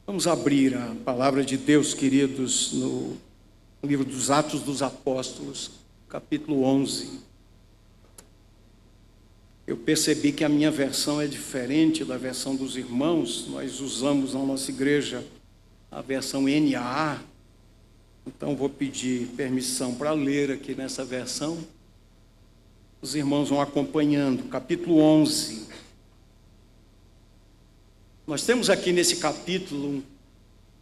Vamos abrir a palavra de Deus, queridos, no livro dos Atos dos Apóstolos, capítulo 11. Eu percebi que a minha versão é diferente da versão dos irmãos. Nós usamos na nossa igreja a versão NAA. Então vou pedir permissão para ler aqui nessa versão. Os irmãos vão acompanhando. Capítulo 11. Nós temos aqui nesse capítulo um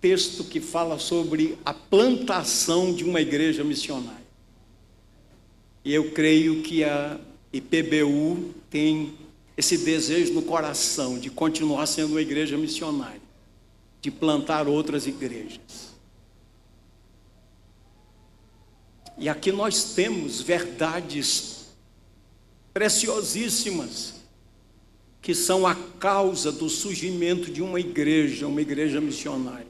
texto que fala sobre a plantação de uma igreja missionária. E eu creio que a IPBU tem esse desejo no coração de continuar sendo uma igreja missionária, de plantar outras igrejas. E aqui nós temos verdades preciosíssimas que são a causa do surgimento de uma igreja missionária.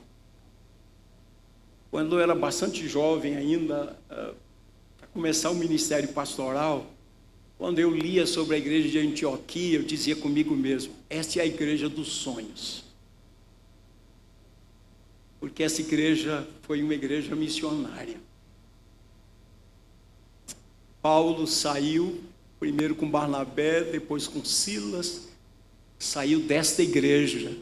Quando eu era bastante jovem ainda, para começar o ministério pastoral, quando eu lia sobre a igreja de Antioquia, eu dizia comigo mesmo, essa é a igreja dos sonhos. Porque essa igreja foi uma igreja missionária. Paulo saiu, primeiro com Barnabé, depois com Silas, saiu desta igreja.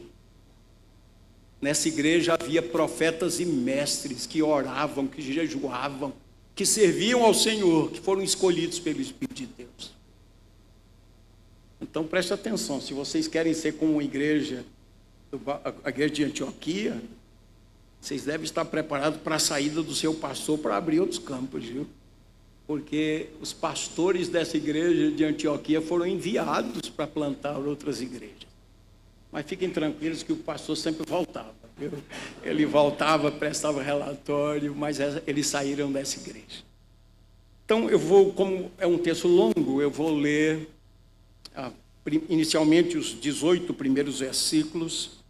Nessa igreja havia profetas e mestres que oravam, que jejuavam, que serviam ao Senhor, que foram escolhidos pelo Espírito de Deus. Então preste atenção, se vocês querem ser como a igreja de Antioquia, vocês devem estar preparados para a saída do seu pastor para abrir outros campos, viu? Porque os pastores dessa igreja de Antioquia foram enviados para plantar outras igrejas. Mas fiquem tranquilos que o pastor sempre voltava, viu? Ele voltava, prestava relatório, mas eles saíram dessa igreja. Então eu vou, como é um texto longo, eu vou ler inicialmente os 18 primeiros versículos,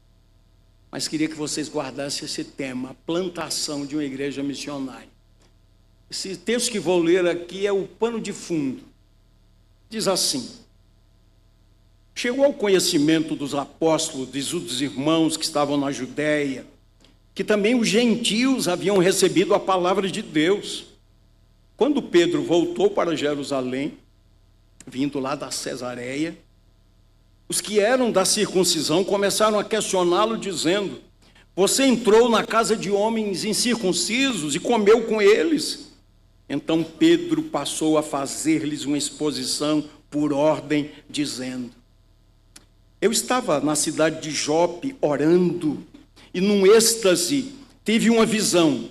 mas queria que vocês guardassem esse tema, a plantação de uma igreja missionária. Esse texto que vou ler aqui é o pano de fundo. Diz assim: chegou ao conhecimento dos apóstolos, dos irmãos que estavam na Judéia, que também os gentios haviam recebido a palavra de Deus. Quando Pedro voltou para Jerusalém, vindo lá da Cesareia, os que eram da circuncisão começaram a questioná-lo, dizendo: você entrou na casa de homens incircuncisos e comeu com eles? Então Pedro passou a fazer-lhes uma exposição por ordem, dizendo: eu estava na cidade de Jope orando, e num êxtase tive uma visão,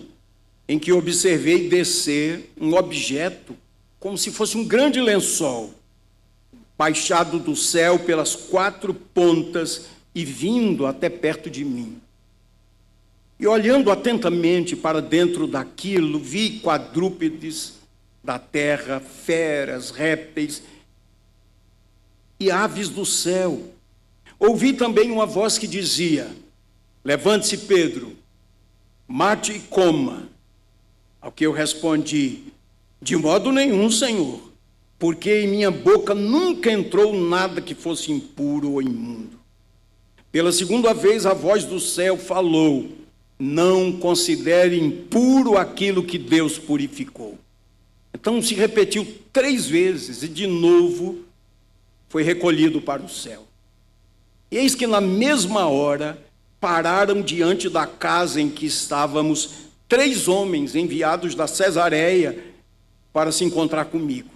em que observei descer um objeto, como se fosse um grande lençol, baixado do céu pelas 4 pontas e vindo até perto de mim. E olhando atentamente para dentro daquilo, vi quadrúpedes da terra, feras, répteis e aves do céu. Ouvi também uma voz que dizia: levante-se, Pedro, mate e coma. Ao que eu respondi: de modo nenhum, Senhor, porque em minha boca nunca entrou nada que fosse impuro ou imundo. Pela segunda vez a voz do céu falou: não considere impuro aquilo que Deus purificou. Então se repetiu 3 vezes e de novo foi recolhido para o céu. E eis que na mesma hora pararam diante da casa em que estávamos 3 homens enviados da Cesareia para se encontrar comigo.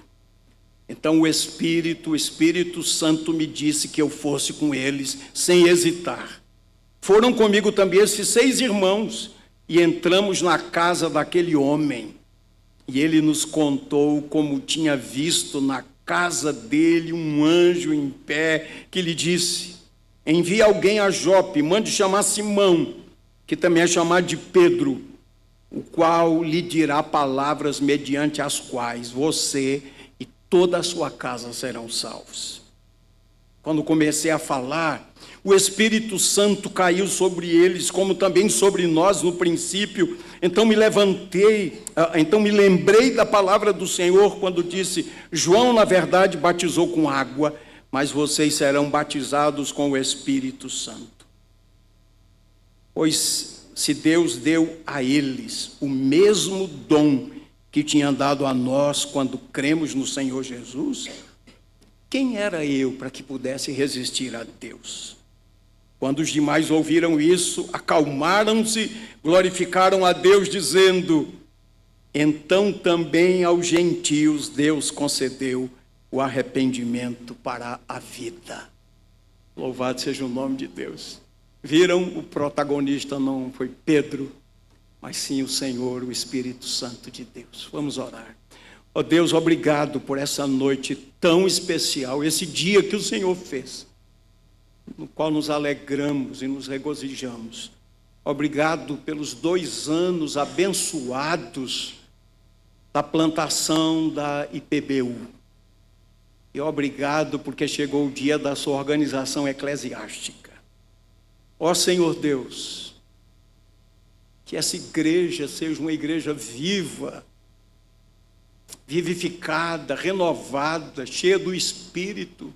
Então o Espírito Santo me disse que eu fosse com eles sem hesitar. Foram comigo também esses 6 irmãos e entramos na casa daquele homem. E ele nos contou como tinha visto na casa dele um anjo em pé que lhe disse: envie alguém a Jope, mande chamar Simão, que também é chamado de Pedro, o qual lhe dirá palavras mediante as quais você e toda a sua casa serão salvos. Quando comecei a falar, o Espírito Santo caiu sobre eles, como também sobre nós no princípio. Então me lembrei da palavra do Senhor quando disse: João, na verdade, batizou com água, mas vocês serão batizados com o Espírito Santo. Pois se Deus deu a eles o mesmo dom que tinha dado a nós quando cremos no Senhor Jesus, quem era eu para que pudesse resistir a Deus? Quando os demais ouviram isso, acalmaram-se, glorificaram a Deus, dizendo: então também aos gentios Deus concedeu o arrependimento para a vida. Louvado seja o nome de Deus. Viram, o protagonista não foi Pedro, mas sim o Senhor, o Espírito Santo de Deus. Vamos orar. Ó Deus, obrigado por essa noite tão especial, esse dia que o Senhor fez, no qual nos alegramos e nos regozijamos. Obrigado pelos 2 anos abençoados da plantação da IPBU. E obrigado porque chegou o dia da sua organização eclesiástica. Ó Senhor Deus, que essa igreja seja uma igreja viva, vivificada, renovada, cheia do Espírito,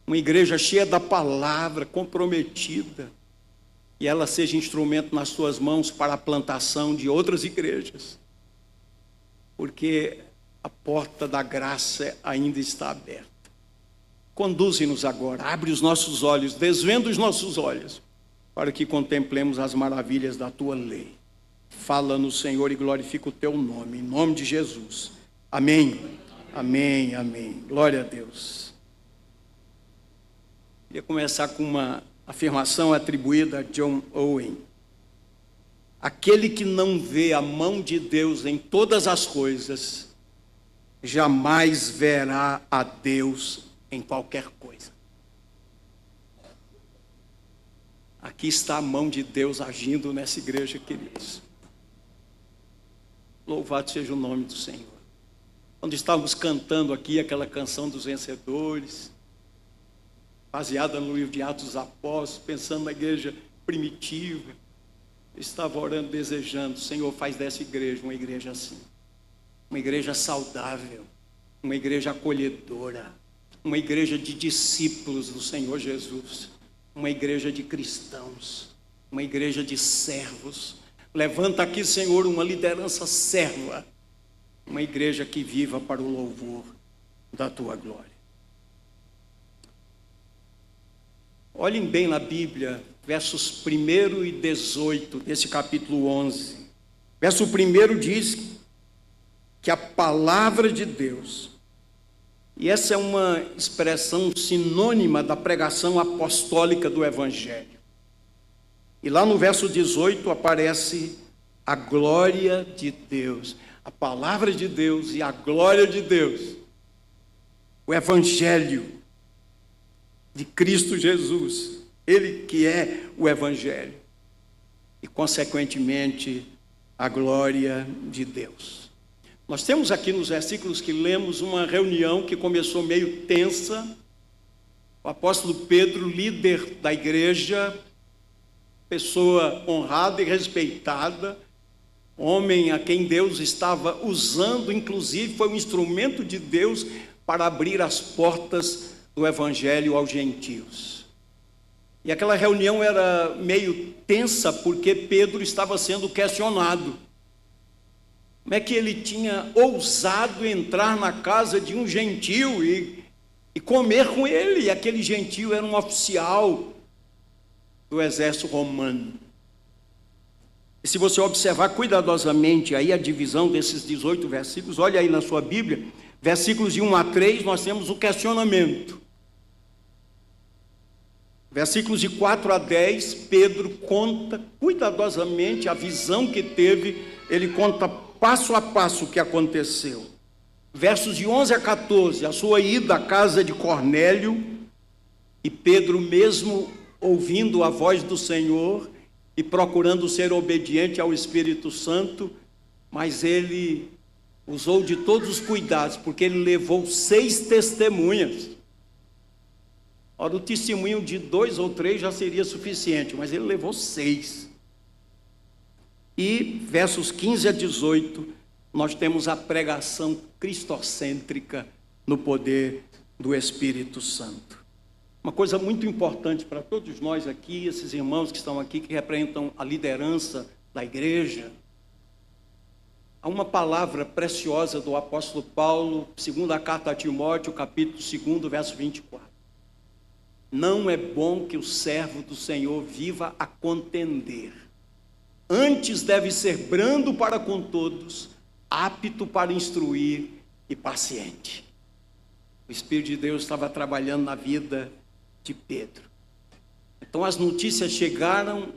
uma igreja cheia da palavra, comprometida, e ela seja instrumento nas tuas mãos para a plantação de outras igrejas, porque a porta da graça ainda está aberta. Conduze-nos agora, abre os nossos olhos, desvenda os nossos olhos, para que contemplemos as maravilhas da tua lei. Fala-nos, Senhor, e glorifica o teu nome, em nome de Jesus. Amém. Amém, amém. Glória a Deus. Queria começar com uma afirmação atribuída a John Owen. Aquele que não vê a mão de Deus em todas as coisas, jamais verá a Deus em qualquer coisa. Aqui está a mão de Deus agindo nessa igreja, queridos. Louvado seja o nome do Senhor. Quando estávamos cantando aqui aquela canção dos vencedores, baseada no livro de Atos dos Apóstolos, pensando na igreja primitiva, eu estava orando, desejando: Senhor, faz dessa igreja uma igreja assim, uma igreja saudável, uma igreja acolhedora, uma igreja de discípulos do Senhor Jesus, uma igreja de cristãos, uma igreja de servos. Levanta aqui, Senhor, uma liderança serva, uma igreja que viva para o louvor da tua glória. Olhem bem na Bíblia, versos 1 e 18 desse capítulo 11. Verso 1 diz que a palavra de Deus, e essa é uma expressão sinônima da pregação apostólica do Evangelho. E lá no verso 18 aparece a glória de Deus, a palavra de Deus e a glória de Deus, o Evangelho de Cristo Jesus, Ele que é o Evangelho, e consequentemente a glória de Deus. Nós temos aqui nos versículos que lemos uma reunião que começou meio tensa. O apóstolo Pedro, líder da igreja, pessoa honrada e respeitada, homem a quem Deus estava usando, inclusive foi um instrumento de Deus para abrir as portas do Evangelho aos gentios. E aquela reunião era meio tensa porque Pedro estava sendo questionado. Como é que ele tinha ousado entrar na casa de um gentio e comer com ele? E aquele gentio era um oficial do exército romano. E se você observar cuidadosamente aí a divisão desses 18 versículos, olha aí na sua Bíblia, versículos de 1 a 3, nós temos o questionamento. Versículos de 4 a 10, Pedro conta cuidadosamente a visão que teve, ele conta passo a passo o que aconteceu. Versos de 11 a 14, a sua ida à casa de Cornélio, e Pedro, mesmo ouvindo a voz do Senhor e procurando ser obediente ao Espírito Santo, mas ele usou de todos os cuidados, porque ele levou 6 testemunhas. Ora, o testemunho de 2 ou 3 já seria suficiente, mas ele levou 6. E versos 15 a 18, nós temos a pregação cristocêntrica no poder do Espírito Santo. Uma coisa muito importante para todos nós aqui, esses irmãos que estão aqui, que representam a liderança da igreja. Há uma palavra preciosa do apóstolo Paulo, segunda carta a Timóteo, capítulo 2, verso 24. Não é bom que o servo do Senhor viva a contender. Antes deve ser brando para com todos, apto para instruir e paciente. O Espírito de Deus estava trabalhando na vida de Pedro. Então as notícias chegaram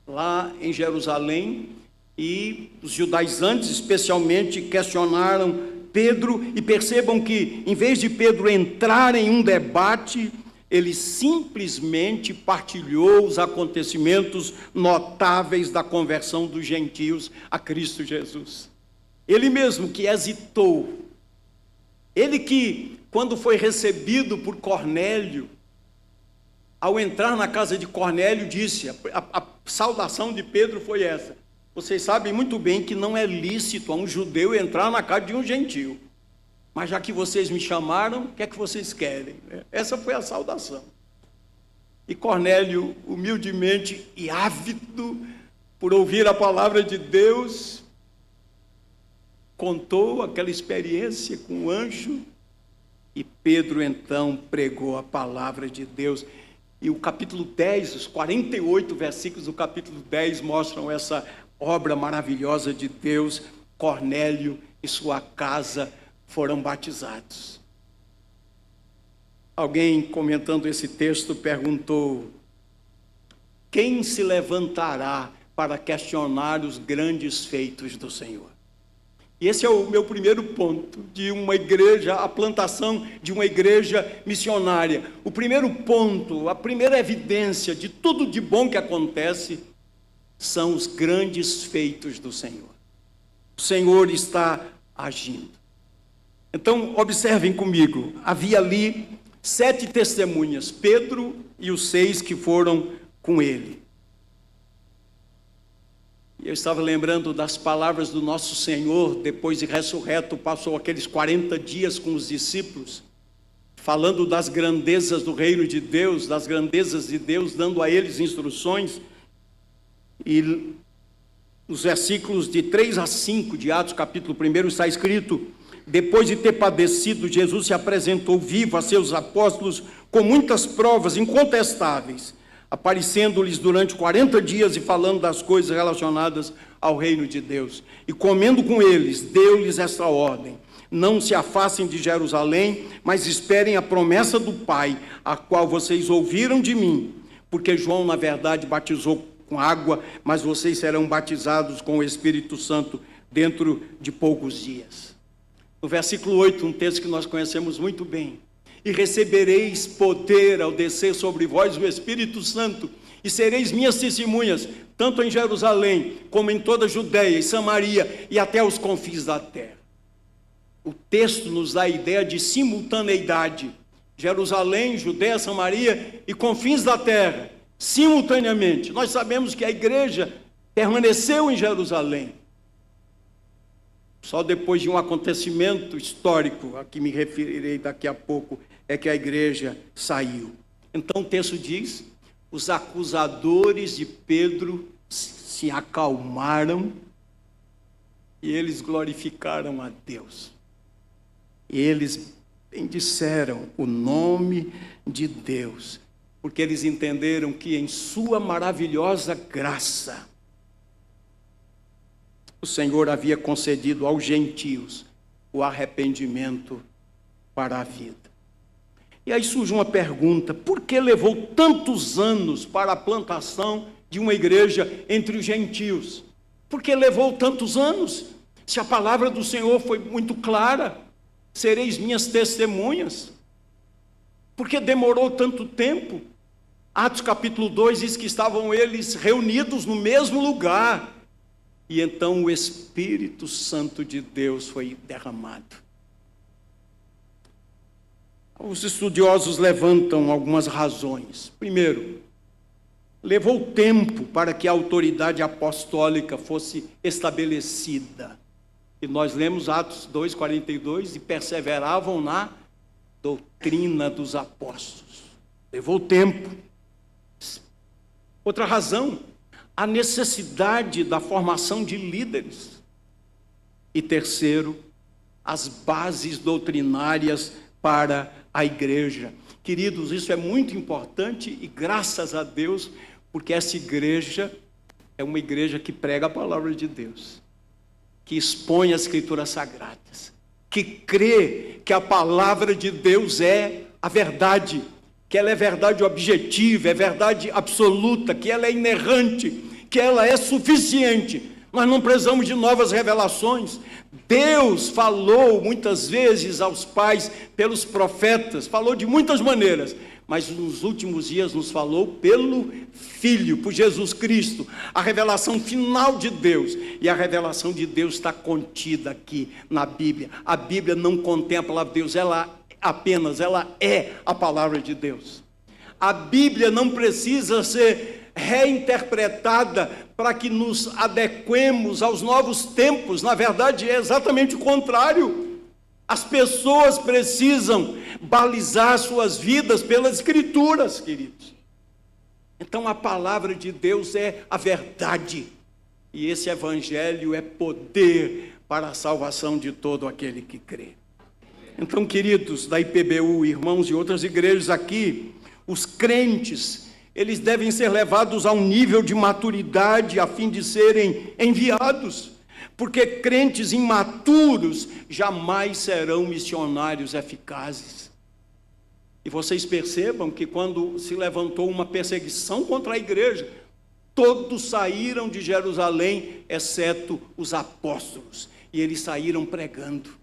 lá em Jerusalém e os judaizantes especialmente questionaram Pedro, e percebam que em vez de Pedro entrar em um debate, ele simplesmente partilhou os acontecimentos notáveis da conversão dos gentios a Cristo Jesus. Ele mesmo que hesitou, ele que, quando foi recebido por Cornélio, ao entrar na casa de Cornélio, disse, a saudação de Pedro foi essa: vocês sabem muito bem que não é lícito a um judeu entrar na casa de um gentio, mas já que vocês me chamaram, o que é que vocês querem? Essa foi a saudação. E Cornélio, humildemente e ávido por ouvir a palavra de Deus, contou aquela experiência com o anjo, e Pedro então pregou a palavra de Deus. E o capítulo 10, os 48 versículos do capítulo 10 mostram essa obra maravilhosa de Deus. Cornélio e sua casa foram batizados. Alguém comentando esse texto perguntou: quem se levantará para questionar os grandes feitos do Senhor? E esse é o meu primeiro ponto de uma igreja, a plantação de uma igreja missionária. O primeiro ponto, a primeira evidência de tudo de bom que acontece são os grandes feitos do Senhor. O Senhor está agindo. Então, observem comigo, havia ali 7 testemunhas, Pedro e os 6 que foram com ele. Eu estava lembrando das palavras do nosso Senhor, depois de ressurreto, passou aqueles 40 dias com os discípulos, falando das grandezas do reino de Deus, das grandezas de Deus, dando a eles instruções. E nos versículos de 3 a 5 de Atos, capítulo 1, está escrito: depois de ter padecido, Jesus se apresentou vivo a seus apóstolos com muitas provas incontestáveis, aparecendo-lhes durante 40 dias e falando das coisas relacionadas ao reino de Deus. E comendo com eles, deu-lhes esta ordem: não se afastem de Jerusalém, mas esperem a promessa do Pai, a qual vocês ouviram de mim. Porque João, na verdade, batizou com água, mas vocês serão batizados com o Espírito Santo dentro de poucos dias. No versículo 8, um texto que nós conhecemos muito bem: e recebereis poder ao descer sobre vós o Espírito Santo, e sereis minhas testemunhas, tanto em Jerusalém, como em toda a Judeia e Samaria, e até os confins da terra. O texto nos dá a ideia de simultaneidade: Jerusalém, Judeia, Samaria e confins da terra, simultaneamente. Nós sabemos que a igreja permaneceu em Jerusalém. Só depois de um acontecimento histórico, a que me referirei daqui a pouco, é que a igreja saiu. Então o texto diz: os acusadores de Pedro se acalmaram e eles glorificaram a Deus. E eles bendisseram o nome de Deus, porque eles entenderam que em sua maravilhosa graça, o Senhor havia concedido aos gentios o arrependimento para a vida. E aí surge uma pergunta: por que levou tantos anos para a plantação de uma igreja entre os gentios? Por que levou tantos anos? Se a palavra do Senhor foi muito clara: sereis minhas testemunhas. Por que demorou tanto tempo? Atos capítulo 2 diz que estavam eles reunidos no mesmo lugar. E então o Espírito Santo de Deus foi derramado. Os estudiosos levantam algumas razões. Primeiro, levou tempo para que a autoridade apostólica fosse estabelecida. E nós lemos Atos 2:42, e perseveravam na doutrina dos apóstolos. Levou tempo. Outra razão, a necessidade da formação de líderes. E terceiro, as bases doutrinárias para a igreja. Queridos, isso é muito importante e graças a Deus, porque essa igreja é uma igreja que prega a palavra de Deus, que expõe as escrituras sagradas, que crê que a palavra de Deus é a verdade, que ela é verdade objetiva, é verdade absoluta, que ela é inerrante, que ela é suficiente. Nós não precisamos de novas revelações. Deus falou muitas vezes aos pais pelos profetas, falou de muitas maneiras, mas nos últimos dias nos falou pelo Filho, por Jesus Cristo, a revelação final de Deus. E a revelação de Deus está contida aqui na Bíblia. A Bíblia não contém a palavra de Deus, ela é a palavra de Deus. A Bíblia não precisa ser reinterpretada para que nos adequemos aos novos tempos. Na verdade, é exatamente o contrário. As pessoas precisam balizar suas vidas pelas Escrituras, queridos. Então, a palavra de Deus é a verdade. E esse Evangelho é poder para a salvação de todo aquele que crê. Então, queridos da IPBU, irmãos e outras igrejas aqui, os crentes, eles devem ser levados a um nível de maturidade a fim de serem enviados, porque crentes imaturos jamais serão missionários eficazes. E vocês percebam que quando se levantou uma perseguição contra a igreja, todos saíram de Jerusalém, exceto os apóstolos, e eles saíram pregando.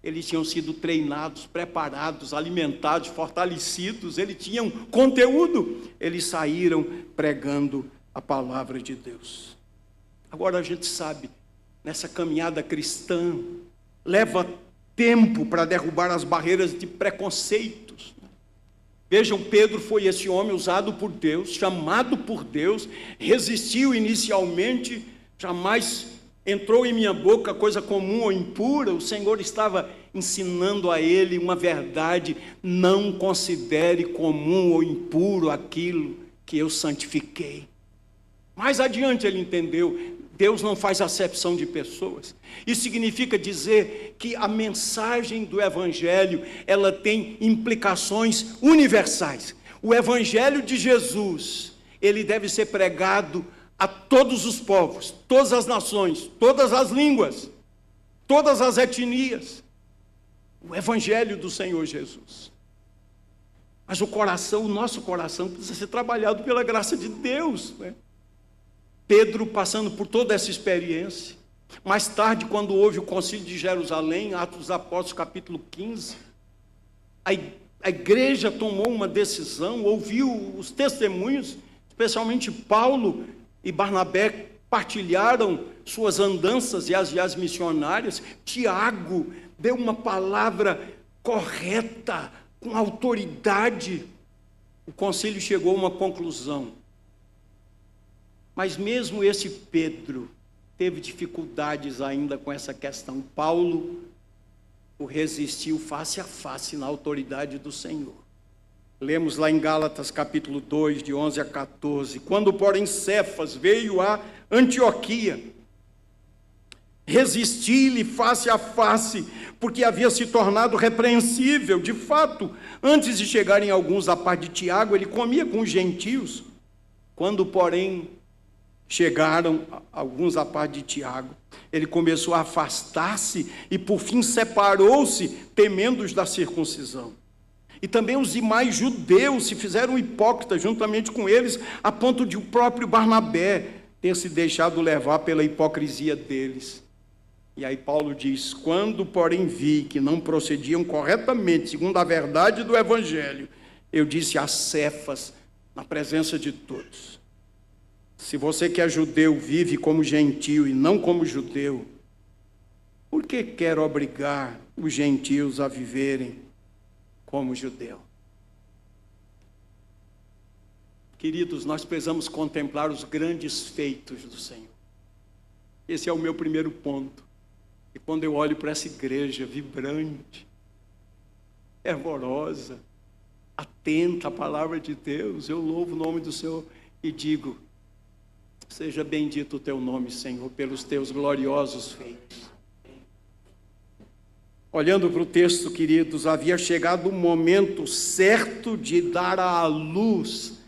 Eles tinham sido treinados, preparados, alimentados, fortalecidos, eles tinham conteúdo, eles saíram pregando a palavra de Deus. Agora a gente sabe, nessa caminhada cristã, leva tempo para derrubar as barreiras de preconceitos. Vejam, Pedro foi esse homem usado por Deus, chamado por Deus, resistiu inicialmente, jamais entrou em minha boca coisa comum ou impura. O Senhor estava ensinando a ele uma verdade: não considere comum ou impuro aquilo que eu santifiquei. Mais adiante ele entendeu, Deus não faz acepção de pessoas. Isso significa dizer que a mensagem do Evangelho, ela tem implicações universais. O Evangelho de Jesus, ele deve ser pregado a todos os povos, todas as nações, todas as línguas, todas as etnias. O Evangelho do Senhor Jesus. Mas o nosso coração precisa ser trabalhado pela graça de Deus, né? Pedro passando por toda essa experiência. Mais tarde, quando houve o concílio de Jerusalém, Atos dos Apóstolos, capítulo 15, a igreja tomou uma decisão, ouviu os testemunhos, especialmente Paulo e Barnabé partilharam suas andanças e as viagens missionárias. Tiago deu uma palavra correta, com autoridade. O concílio chegou a uma conclusão. Mas mesmo esse Pedro teve dificuldades ainda com essa questão. Paulo o resistiu face a face na autoridade do Senhor. Lemos lá em Gálatas capítulo 2, de 11 a 14. Quando, porém, Cefas veio a Antioquia, resisti-lhe face a face, porque havia se tornado repreensível. De fato, antes de chegarem alguns da parte de Tiago, ele comia com os gentios. Quando, porém, chegaram alguns da parte de Tiago, ele começou a afastar-se e, por fim, separou-se, temendo os da circuncisão. E também os demais judeus se fizeram hipócritas juntamente com eles, a ponto de o próprio Barnabé ter se deixado levar pela hipocrisia deles. E aí Paulo diz: quando, porém, vi que não procediam corretamente, segundo a verdade do Evangelho, eu disse a Cefas, na presença de todos: se você que é judeu vive como gentio e não como judeu, por que quer obrigar os gentios a viverem como judeu? Queridos, nós precisamos contemplar os grandes feitos do Senhor. Esse é o meu primeiro ponto. E quando eu olho para essa igreja vibrante, fervorosa, atenta à palavra de Deus. Eu louvo o nome do Senhor e digo: seja bendito o teu nome, Senhor, pelos teus gloriosos feitos. Olhando para o texto, queridos, havia chegado o momento certo de dar à luz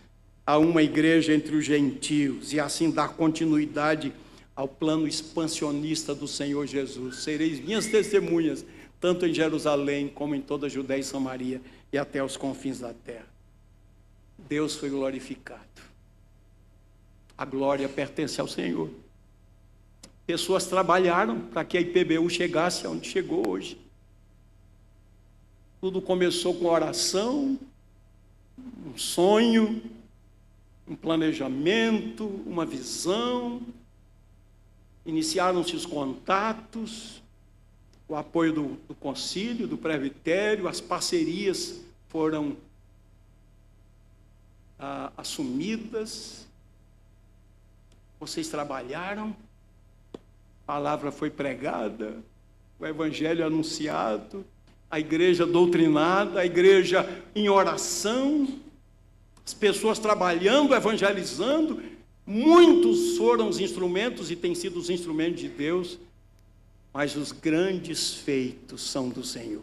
a uma igreja entre os gentios e assim dar continuidade ao plano expansionista do Senhor Jesus. Sereis minhas testemunhas, tanto em Jerusalém como em toda a Judéia e Samaria e até os confins da terra. Deus foi glorificado. A glória pertence ao Senhor. Pessoas trabalharam para que a IPBU chegasse aonde chegou hoje. Tudo começou com oração, um sonho, um planejamento, uma visão. Iniciaram-se os contatos, o apoio do concílio, do presbitério, as parcerias foram assumidas. Vocês trabalharam, a palavra foi pregada, o evangelho anunciado, a igreja doutrinada, a igreja em oração, as pessoas trabalhando, evangelizando. Muitos foram os instrumentos e têm sido os instrumentos de Deus, mas os grandes feitos são do Senhor.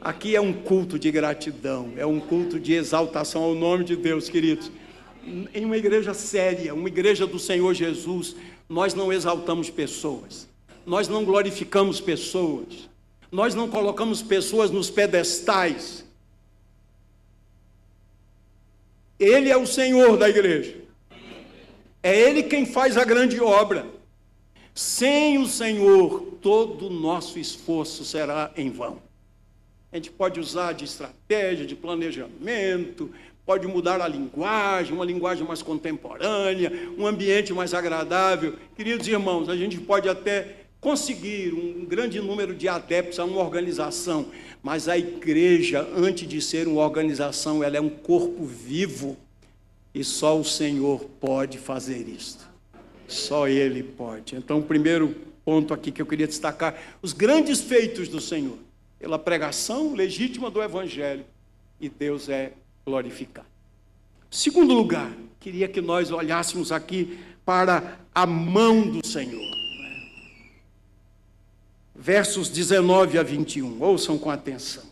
Aqui é um culto de gratidão, é um culto de exaltação ao nome de Deus, queridos. Em uma igreja séria, uma igreja do Senhor Jesus, nós não exaltamos pessoas, nós não glorificamos pessoas, nós não colocamos pessoas nos pedestais. Ele é o Senhor da igreja. É Ele quem faz a grande obra. Sem o Senhor, todo o nosso esforço será em vão. A gente pode usar de estratégia, de planejamento, pode mudar a linguagem, uma linguagem mais contemporânea, um ambiente mais agradável. Queridos irmãos, a gente pode até conseguir um grande número de adeptos a uma organização, mas a igreja, antes de ser uma organização, ela é um corpo vivo, e só o Senhor pode fazer isto. Só Ele pode. Então, o primeiro ponto aqui que eu queria destacar, os grandes feitos do Senhor, pela pregação legítima do Evangelho, e Deus é glorificado. Segundo lugar, queria que nós olhássemos aqui para a mão do Senhor. Versos 19 a 21, ouçam com atenção.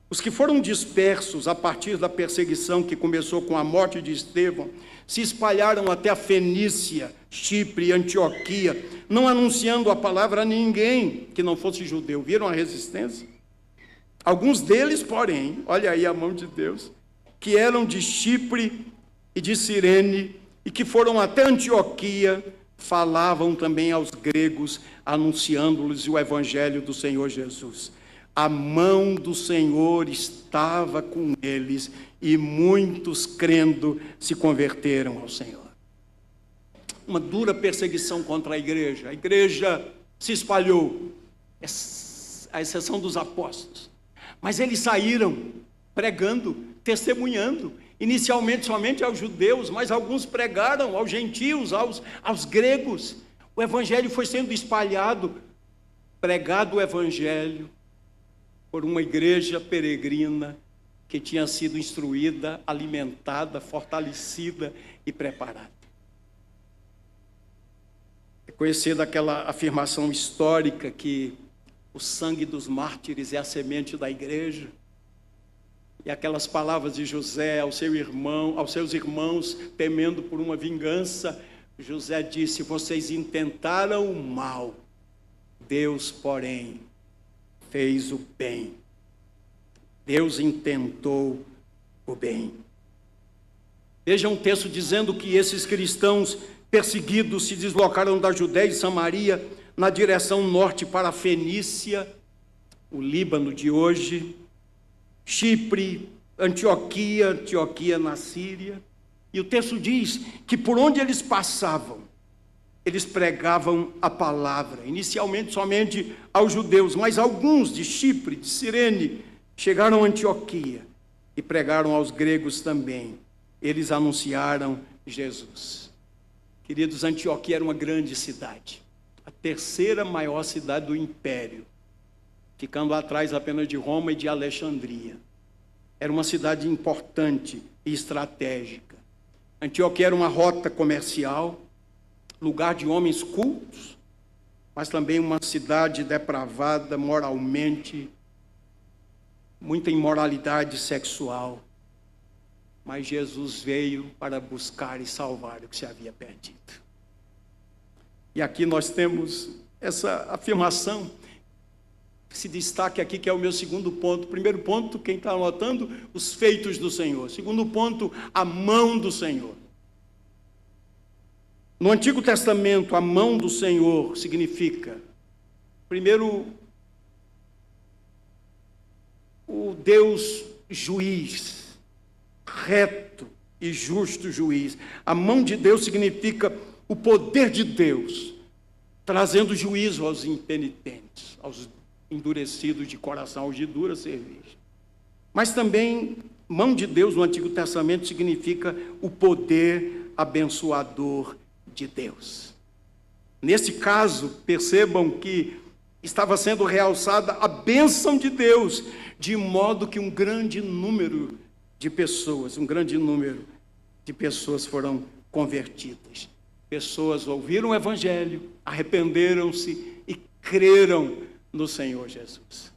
Os que foram dispersos a partir da perseguição que começou com a morte de Estevão, se espalharam até a Fenícia, Chipre e Antioquia, não anunciando a palavra a ninguém que não fosse judeu. Viram a resistência? Alguns deles, porém, olha aí a mão de Deus, que eram de Chipre e de Cirene, e que foram até Antioquia, falavam também aos gregos, anunciando-lhes o evangelho do Senhor Jesus. A mão do Senhor estava com eles, e muitos, crendo, se converteram ao Senhor. Uma dura perseguição contra a igreja se espalhou, à exceção dos apóstolos, mas eles saíram pregando, testemunhando, inicialmente somente aos judeus, mas alguns pregaram aos gentios, aos gregos. O evangelho foi sendo espalhado, pregado o evangelho por uma igreja peregrina que tinha sido instruída, alimentada, fortalecida e preparada. É conhecida aquela afirmação histórica que o sangue dos mártires é a semente da igreja. E aquelas palavras de José aos seus irmãos, temendo por uma vingança, José disse: vocês intentaram o mal, Deus, porém, fez o bem. Deus intentou o bem. Veja um texto dizendo que esses cristãos perseguidos se deslocaram da Judéia e Samaria na direção norte para a Fenícia, o Líbano de hoje, Chipre, Antioquia na Síria. E o texto diz que por onde eles passavam, eles pregavam a palavra, inicialmente somente aos judeus, mas alguns de Chipre, de Cirene, chegaram a Antioquia e pregaram aos gregos também. Eles anunciaram Jesus. Queridos, Antioquia era uma grande cidade, a terceira maior cidade do império, ficando atrás apenas de Roma e de Alexandria. Era uma cidade importante e estratégica. Antioquia era uma rota comercial, lugar de homens cultos, mas também uma cidade depravada moralmente, muita imoralidade sexual. Mas Jesus veio para buscar e salvar o que se havia perdido. E aqui nós temos essa afirmação que se destaca aqui, que é o meu segundo ponto. Primeiro ponto, quem está anotando? Os feitos do Senhor. Segundo ponto, a mão do Senhor. No Antigo Testamento, a mão do Senhor significa, primeiro, o Deus juiz, reto e justo juiz. A mão de Deus significa o poder de Deus, trazendo juízo aos impenitentes, aos endurecidos de coração, aos de dura cerveja. Mas também, mão de Deus no Antigo Testamento significa o poder abençoador de Deus. Nesse caso, percebam que estava sendo realçada a bênção de Deus, de modo que um grande número de pessoas foram convertidas. Pessoas ouviram o Evangelho, arrependeram-se e creram no Senhor Jesus.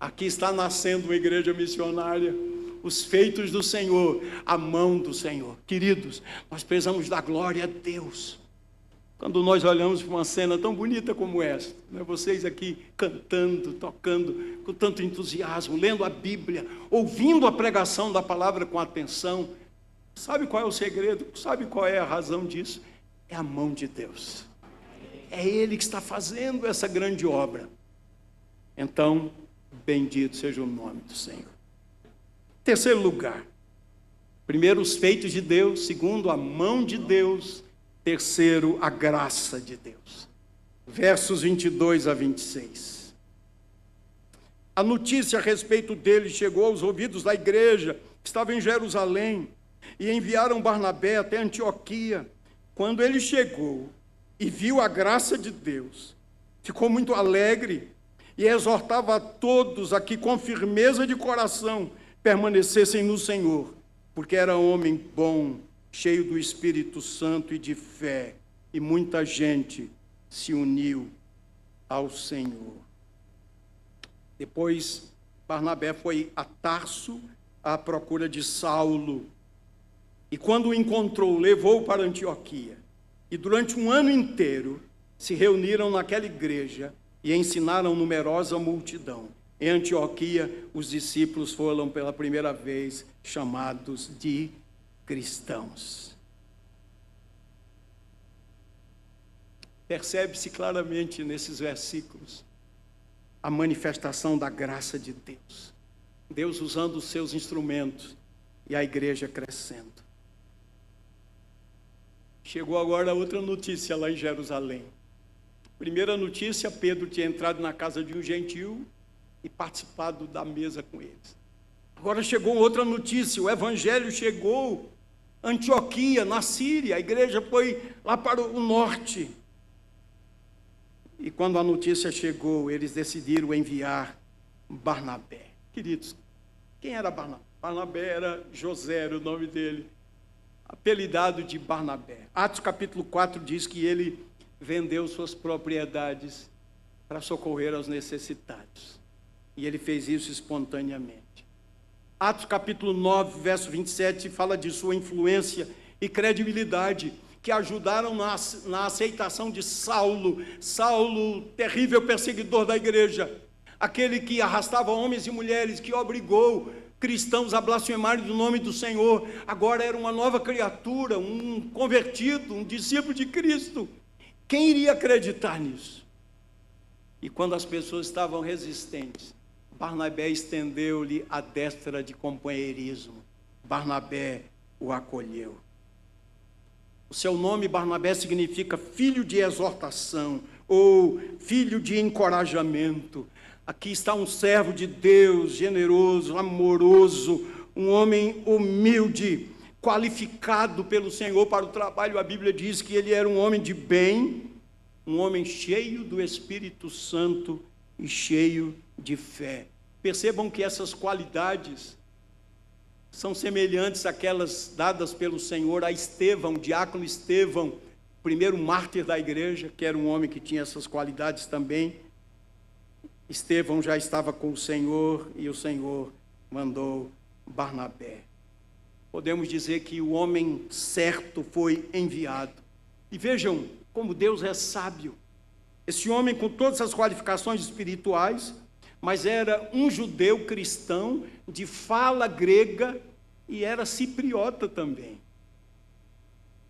Aqui está nascendo uma igreja missionária, os feitos do Senhor, a mão do Senhor. Queridos, nós precisamos dar glória a Deus. Quando nós olhamos para uma cena tão bonita como essa, né? Vocês aqui cantando, tocando com tanto entusiasmo, lendo a Bíblia, ouvindo a pregação da palavra com atenção, sabe qual é o segredo? Sabe qual é a razão disso? É a mão de Deus. É Ele que está fazendo essa grande obra. Então, bendito seja o nome do Senhor. Terceiro lugar, primeiro, os feitos de Deus. Segundo, a mão de Deus. Terceiro, a graça de Deus. Versos 22 a 26. A notícia a respeito dele chegou aos ouvidos da igreja, que estava em Jerusalém, e enviaram Barnabé até Antioquia. Quando ele chegou e viu a graça de Deus, ficou muito alegre e exortava a todos a que com firmeza de coração permanecessem no Senhor, porque era homem bom, cheio do Espírito Santo e de fé, e muita gente se uniu ao Senhor. Depois, Barnabé foi a Tarso à procura de Saulo, e quando o encontrou, levou-o para Antioquia. E durante um ano inteiro se reuniram naquela igreja e ensinaram numerosa multidão. Em Antioquia, os discípulos foram pela primeira vez chamados de cristãos. Percebe-se claramente nesses versículos a manifestação da graça de Deus. Deus usando os seus instrumentos e a igreja crescendo. Chegou agora outra notícia lá em Jerusalém. Primeira notícia, Pedro tinha entrado na casa de um gentil e participado da mesa com eles. Agora chegou outra notícia, o evangelho chegou a Antioquia, na Síria, a igreja foi lá para o norte. E quando a notícia chegou, eles decidiram enviar Barnabé. Queridos, quem era Barnabé? Barnabé era José, era o nome dele, apelidado de Barnabé. Atos capítulo 4 diz que ele vendeu suas propriedades para socorrer aos necessitados. E ele fez isso espontaneamente. Atos capítulo 9, verso 27, fala de sua influência e credibilidade, que ajudaram na aceitação de Saulo, terrível perseguidor da igreja, aquele que arrastava homens e mulheres, que obrigou cristãos a blasfemarem do nome do Senhor. Agora era uma nova criatura, um convertido, um discípulo de Cristo. Quem iria acreditar nisso? E quando as pessoas estavam resistentes, Barnabé estendeu-lhe a destra de companheirismo. Barnabé o acolheu. O seu nome, Barnabé, significa filho de exortação ou filho de encorajamento. Aqui está um servo de Deus, generoso, amoroso, um homem humilde, qualificado pelo Senhor para o trabalho. A Bíblia diz que ele era um homem de bem, um homem cheio do Espírito Santo e cheio de fé. Percebam que essas qualidades são semelhantes àquelas dadas pelo Senhor a Estevão, diácono Estevão, primeiro mártir da igreja, que era um homem que tinha essas qualidades também. Estevão já estava com o Senhor e o Senhor mandou Barnabé. Podemos dizer que o homem certo foi enviado. E vejam como Deus é sábio. Esse homem com todas as qualificações espirituais, mas era um judeu cristão de fala grega e era cipriota também.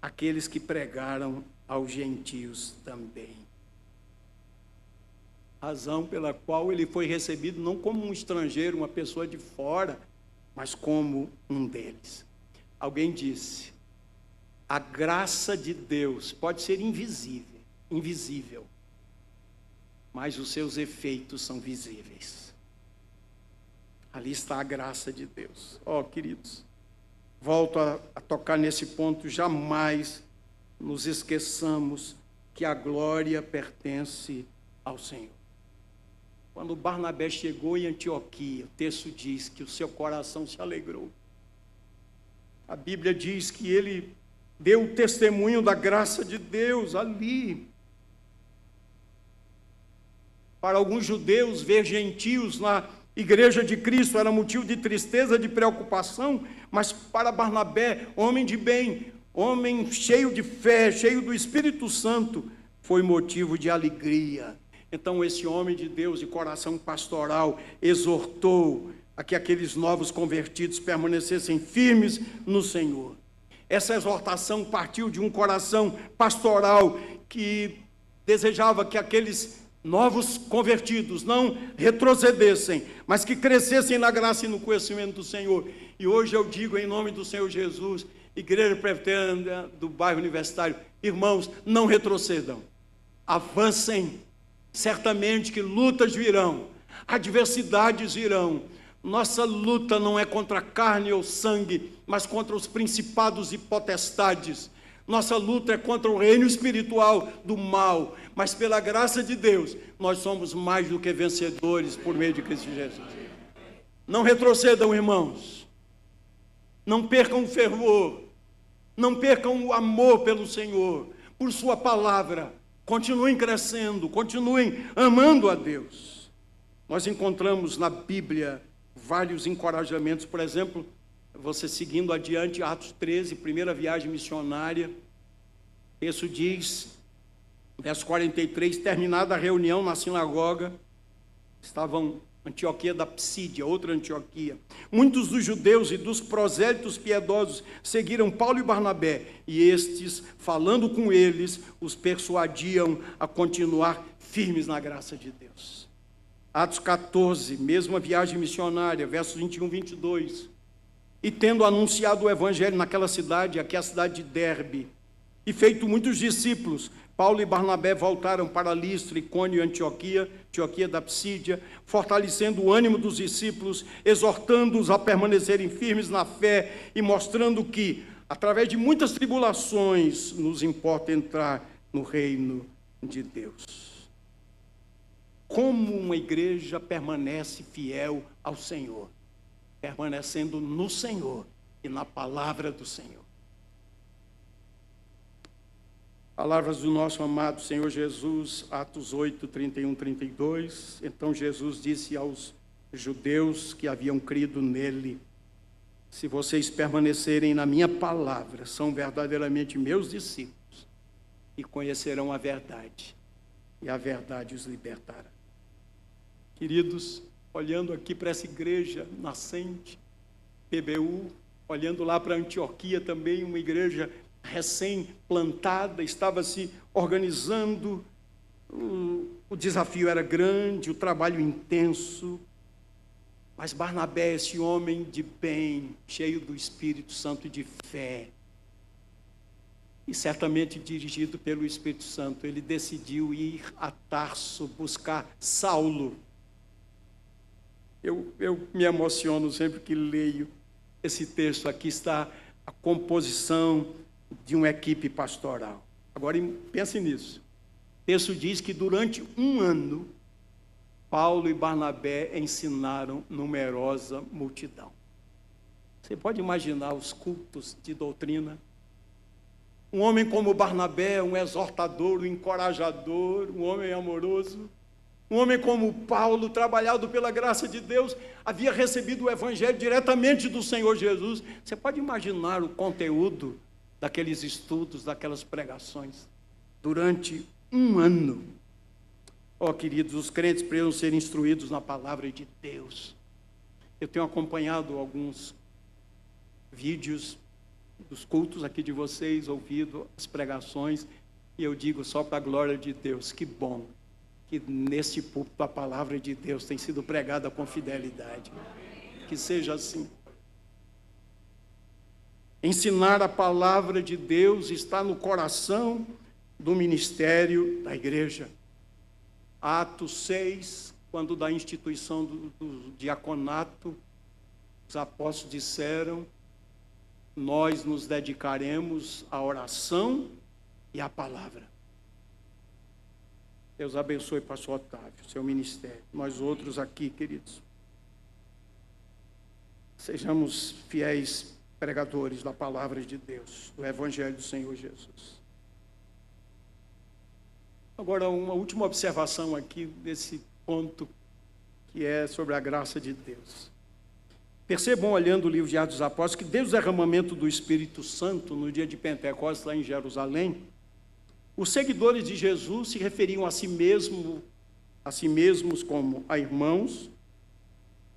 Aqueles que pregaram aos gentios também. Razão pela qual ele foi recebido não como um estrangeiro, uma pessoa de fora, mas como um deles. Alguém disse, a graça de Deus pode ser invisível, mas os seus efeitos são visíveis. Ali está a graça de Deus. Queridos, volto a tocar nesse ponto, jamais nos esqueçamos que a glória pertence ao Senhor. Quando Barnabé chegou em Antioquia, o texto diz que o seu coração se alegrou. A Bíblia diz que ele deu o testemunho da graça de Deus ali. Para alguns judeus, ver gentios na igreja de Cristo era motivo de tristeza, de preocupação, mas para Barnabé, homem de bem, homem cheio de fé, cheio do Espírito Santo, foi motivo de alegria. Então esse homem de Deus, de coração pastoral, exortou a que aqueles novos convertidos permanecessem firmes no Senhor. Essa exortação partiu de um coração pastoral que desejava que aqueles novos convertidos não retrocedessem, mas que crescessem na graça e no conhecimento do Senhor. E hoje eu digo em nome do Senhor Jesus, Igreja Presbiteriana do bairro Universitário, irmãos, não retrocedam, avancem. Certamente que lutas virão, adversidades virão. Nossa luta não é contra carne ou sangue, mas contra os principados e potestades. Nossa luta é contra o reino espiritual do mal, mas pela graça de Deus, nós somos mais do que vencedores por meio de Cristo Jesus. Não retrocedam, irmãos. Não percam o fervor. Não percam o amor pelo Senhor, por sua palavra. Continuem crescendo, continuem amando a Deus. Nós encontramos na Bíblia vários encorajamentos. Por exemplo, você seguindo adiante, Atos 13, primeira viagem missionária. Isso diz, verso 43, terminada a reunião na sinagoga, estavam Antioquia da Psídia, outra Antioquia. Muitos dos judeus e dos prosélitos piedosos seguiram Paulo e Barnabé, e estes, falando com eles, os persuadiam a continuar firmes na graça de Deus. Atos 14, mesma viagem missionária, versos 21 e 22. E tendo anunciado o evangelho naquela cidade, aqui é a cidade de Derbe, e feito muitos discípulos, Paulo e Barnabé voltaram para Listra, Icônio e Antioquia da Psídia, fortalecendo o ânimo dos discípulos, exortando-os a permanecerem firmes na fé e mostrando que, através de muitas tribulações, nos importa entrar no reino de Deus. Como uma igreja permanece fiel ao Senhor? Permanecendo no Senhor e na palavra do Senhor. Palavras do nosso amado Senhor Jesus, Atos 8, 31, 32. Então Jesus disse aos judeus que haviam crido nele: se vocês permanecerem na minha palavra, são verdadeiramente meus discípulos, e conhecerão a verdade, e a verdade os libertará. Queridos, olhando aqui para essa igreja nascente, PBU, olhando lá para Antioquia também, uma igreja recém-plantada, estava se organizando, o desafio era grande, o trabalho intenso, mas Barnabé, esse homem de bem, cheio do Espírito Santo e de fé, e certamente dirigido pelo Espírito Santo, ele decidiu ir a Tarso buscar Saulo. Eu me emociono sempre que leio esse texto. Aqui está a composição de uma equipe pastoral. Agora pense nisso. O texto diz que durante um ano, Paulo e Barnabé ensinaram numerosa multidão. Você pode imaginar os cultos de doutrina? Um homem como Barnabé, um exortador, um encorajador, um homem amoroso. Um homem como Paulo, trabalhado pela graça de Deus, havia recebido o evangelho diretamente do Senhor Jesus. Você pode imaginar o conteúdo daqueles estudos, daquelas pregações, durante um ano. Oh, queridos, os crentes precisam ser instruídos na palavra de Deus. Eu tenho acompanhado alguns vídeos dos cultos aqui de vocês, ouvido as pregações, e eu digo só para a glória de Deus, que bom que nesse púlpito a palavra de Deus tem sido pregada com fidelidade. Que seja assim. Ensinar a palavra de Deus está no coração do ministério da igreja. Atos 6, quando da instituição do diaconato, os apóstolos disseram: nós nos dedicaremos à oração e à palavra. Deus abençoe, pastor Otávio, seu ministério. Nós outros aqui, queridos, sejamos fiéis pregadores da palavra de Deus, do evangelho do Senhor Jesus. Agora, uma última observação aqui desse ponto, que é sobre a graça de Deus. Percebam, olhando o livro de Atos dos Apóstolos, que desde o derramamento do Espírito Santo, no dia de Pentecostes, lá em Jerusalém, os seguidores de Jesus se referiam a si mesmos como a irmãos,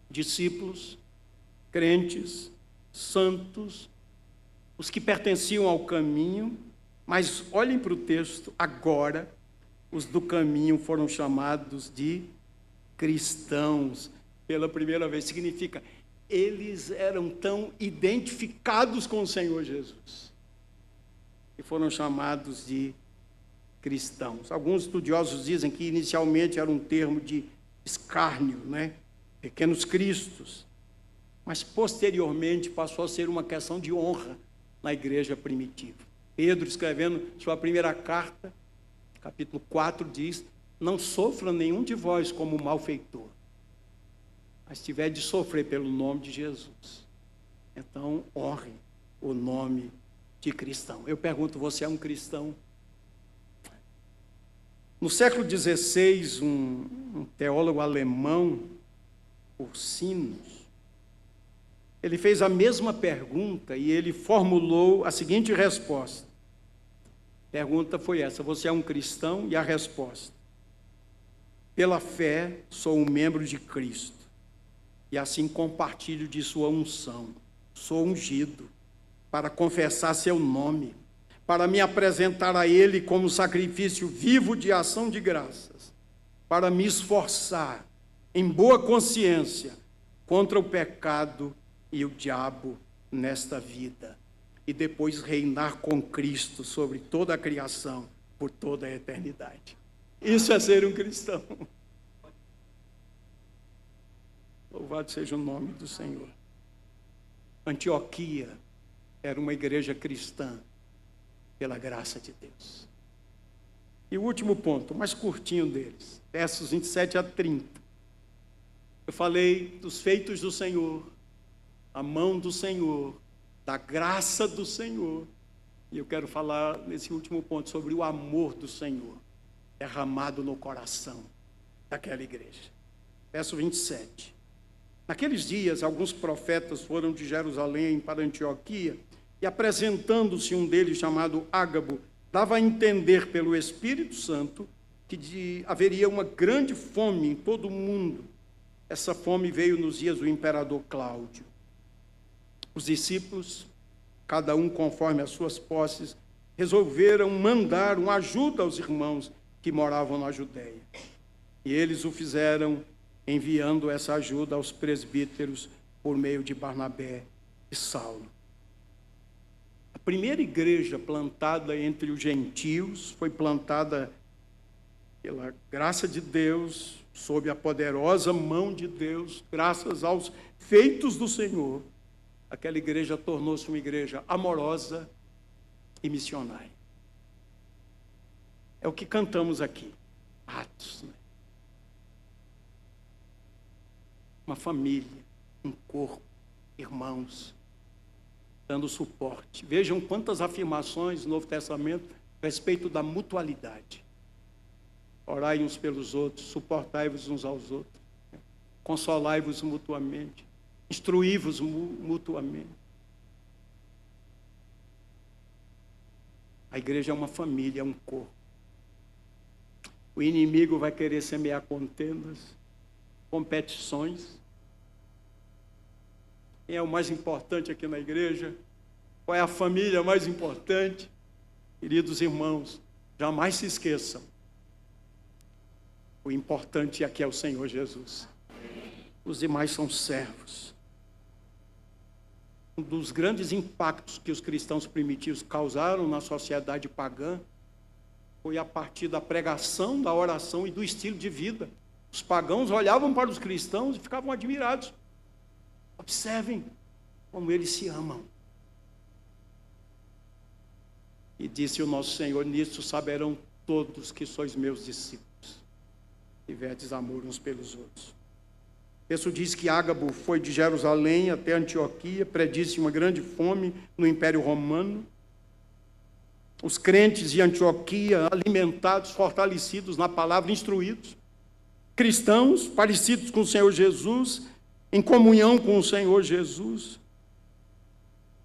discípulos, crentes, santos, os que pertenciam ao caminho. Mas olhem para o texto, agora, os do caminho foram chamados de cristãos. Pela primeira vez, significa, eles eram tão identificados com o Senhor Jesus, e foram chamados de cristãos. Alguns estudiosos dizem que inicialmente era um termo de escárnio, né? Pequenos cristos, mas posteriormente passou a ser uma questão de honra na igreja primitiva. Pedro, escrevendo sua primeira carta, capítulo 4, diz: não sofra nenhum de vós como malfeitor, mas tiver de sofrer pelo nome de Jesus, então honre o nome de cristão. Eu pergunto, você é um cristão? No século XVI, um teólogo alemão, Ursinus, ele fez a mesma pergunta e ele formulou a seguinte resposta. A pergunta foi essa: você é um cristão? E a resposta: pela fé sou um membro de Cristo, e assim compartilho de sua unção. Sou ungido para confessar seu nome, para me apresentar a Ele como sacrifício vivo de ação de graças, para me esforçar em boa consciência contra o pecado e o diabo nesta vida, e depois reinar com Cristo sobre toda a criação por toda a eternidade. Isso é ser um cristão. Louvado seja o nome do Senhor. Antioquia era uma igreja cristã pela graça de Deus. E o último ponto, o mais curtinho deles, versos 27 a 30. Eu falei dos feitos do Senhor, a mão do Senhor, da graça do Senhor. E eu quero falar nesse último ponto sobre o amor do Senhor derramado no coração daquela igreja. Verso 27. Naqueles dias, alguns profetas foram de Jerusalém para Antioquia, e apresentando-se um deles, chamado Ágabo, dava a entender pelo Espírito Santo que haveria uma grande fome em todo o mundo. Essa fome veio nos dias do imperador Cláudio. Os discípulos, cada um conforme as suas posses, resolveram mandar uma ajuda aos irmãos que moravam na Judéia. E eles o fizeram enviando essa ajuda aos presbíteros por meio de Barnabé e Saulo. A primeira igreja plantada entre os gentios foi plantada pela graça de Deus, sob a poderosa mão de Deus, graças aos feitos do Senhor. Aquela igreja tornou-se uma igreja amorosa e missionária. É o que cantamos aqui, Atos, né? Uma família, um corpo, irmãos, dando suporte. Vejam quantas afirmações no Novo Testamento a respeito da mutualidade. Orai uns pelos outros, suportai-vos uns aos outros, consolai-vos mutuamente, instruí-vos mutuamente. A igreja é uma família, é um corpo. O inimigo vai querer semear contendas, competições. Quem é o mais importante aqui na igreja? Qual é a família mais importante? Queridos irmãos, jamais se esqueçam. O importante aqui é o Senhor Jesus. Os demais são servos. Um dos grandes impactos que os cristãos primitivos causaram na sociedade pagã foi a partir da pregação, da oração e do estilo de vida. Os pagãos olhavam para os cristãos e ficavam admirados. Observem como eles se amam. E disse o nosso Senhor: nisso saberão todos que sois meus discípulos, tiverdes amor uns pelos outros. O texto diz que Ágabo foi de Jerusalém até Antioquia, predisse uma grande fome no Império Romano. Os crentes de Antioquia, alimentados, fortalecidos na palavra, instruídos, cristãos parecidos com o Senhor Jesus, em comunhão com o Senhor Jesus,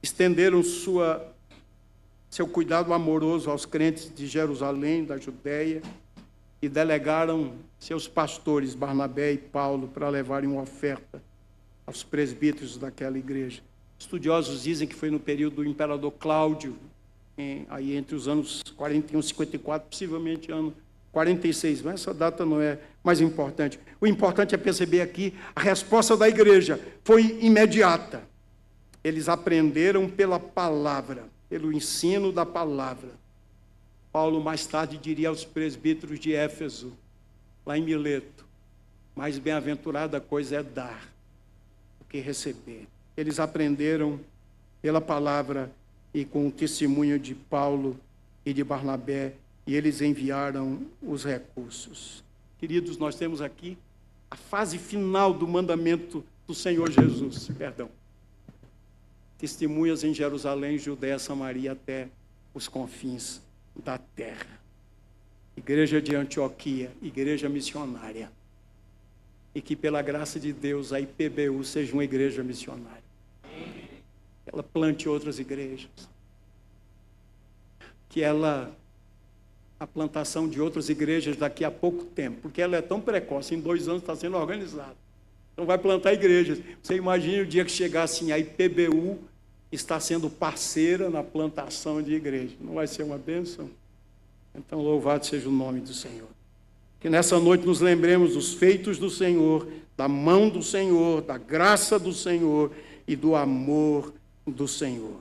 estenderam seu cuidado amoroso aos crentes de Jerusalém, da Judéia, e delegaram seus pastores, Barnabé e Paulo, para levarem uma oferta aos presbíteros daquela igreja. Estudiosos dizem que foi no período do imperador Cláudio, aí entre os anos 41 e 54, possivelmente ano 46, mas essa data não é mais importante. O importante é perceber aqui, a resposta da igreja foi imediata. Eles aprenderam pela palavra, pelo ensino da palavra. Paulo mais tarde diria aos presbíteros de Éfeso, lá em Mileto: mais bem-aventurada coisa é dar do que receber. Eles aprenderam pela palavra e com o testemunho de Paulo e de Barnabé, e eles enviaram os recursos. Queridos, nós temos aqui a fase final do mandamento do Senhor Jesus, testemunhas em Jerusalém, Judéia, Samaria, até os confins da terra. Igreja de Antioquia, igreja missionária. E que pela graça de Deus a IPBU seja uma igreja missionária. Ela plante outras igrejas. Que a plantação de outras igrejas daqui a pouco tempo, porque ela é tão precoce, em 2 anos está sendo organizada. Então vai plantar igrejas. Você imagina o dia que chegar assim, a IPBU está sendo parceira na plantação de igreja. Não vai ser uma bênção? Então louvado seja o nome do Senhor. Que nessa noite nos lembremos dos feitos do Senhor, da mão do Senhor, da graça do Senhor e do amor do Senhor.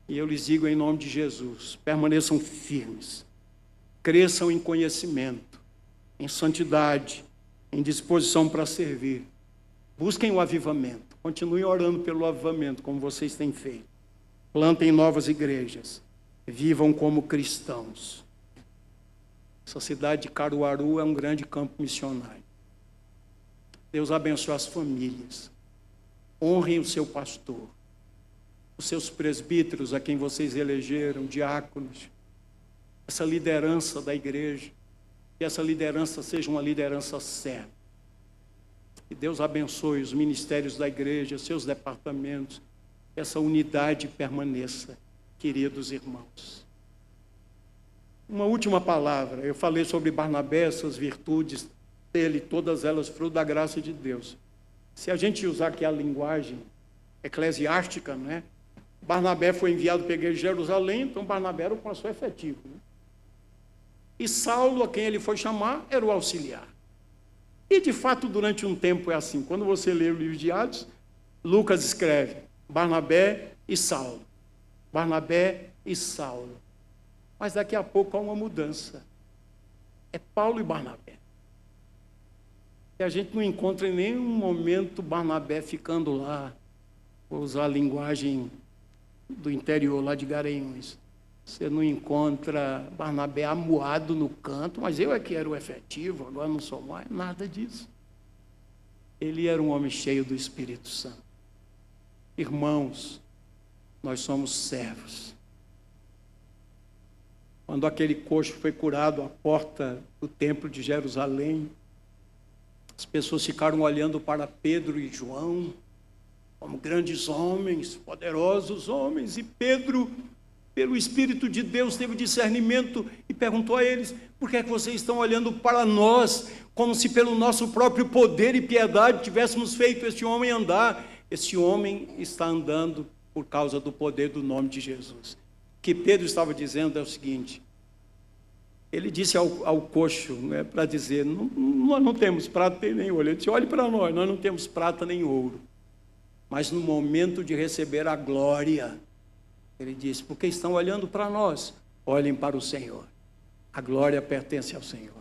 E eu lhes digo em nome de Jesus, permaneçam firmes, cresçam em conhecimento, em santidade, em disposição para servir. Busquem o avivamento, continuem orando pelo avivamento, como vocês têm feito. Plantem novas igrejas, vivam como cristãos. Essa cidade de Caruaru é um grande campo missionário. Deus abençoe as famílias. Honrem o seu pastor, os seus presbíteros a quem vocês elegeram, diáconos, essa liderança da igreja, que essa liderança seja uma liderança certa. Que Deus abençoe os ministérios da igreja, seus departamentos, que essa unidade permaneça, queridos irmãos. Uma última palavra, eu falei sobre Barnabé, essas virtudes dele, todas elas fruto da graça de Deus. Se a gente usar aqui a linguagem eclesiástica, né? Barnabé foi enviado para a igreja de Jerusalém, então Barnabé era o pastor efetivo, né? E Saulo, a quem ele foi chamar, era o auxiliar. E de fato, durante um tempo é assim. Quando você lê o livro de Atos, Lucas escreve Barnabé e Saulo. Barnabé e Saulo. Mas daqui a pouco há uma mudança. É Paulo e Barnabé. E a gente não encontra em nenhum momento Barnabé ficando lá, vou usar a linguagem do interior lá de Garanhuns. Você não encontra Barnabé amuado no canto, mas eu é que era o efetivo, agora não sou mais, nada disso. Ele era um homem cheio do Espírito Santo. Irmãos, nós somos servos. Quando aquele coxo foi curado à porta do templo de Jerusalém, as pessoas ficaram olhando para Pedro e João como grandes homens, poderosos homens, e Pedro, pelo Espírito de Deus, teve discernimento e perguntou a eles: por que é que vocês estão olhando para nós, como se pelo nosso próprio poder e piedade tivéssemos feito este homem andar? Este homem está andando por causa do poder do nome de Jesus. O que Pedro estava dizendo é o seguinte: ele disse ao coxo, para dizer, nós não temos prata nem ouro. Ele disse: olhe para nós não temos prata nem ouro. Mas no momento de receber a glória, ele disse: porque estão olhando para nós, olhem para o Senhor. A glória pertence ao Senhor.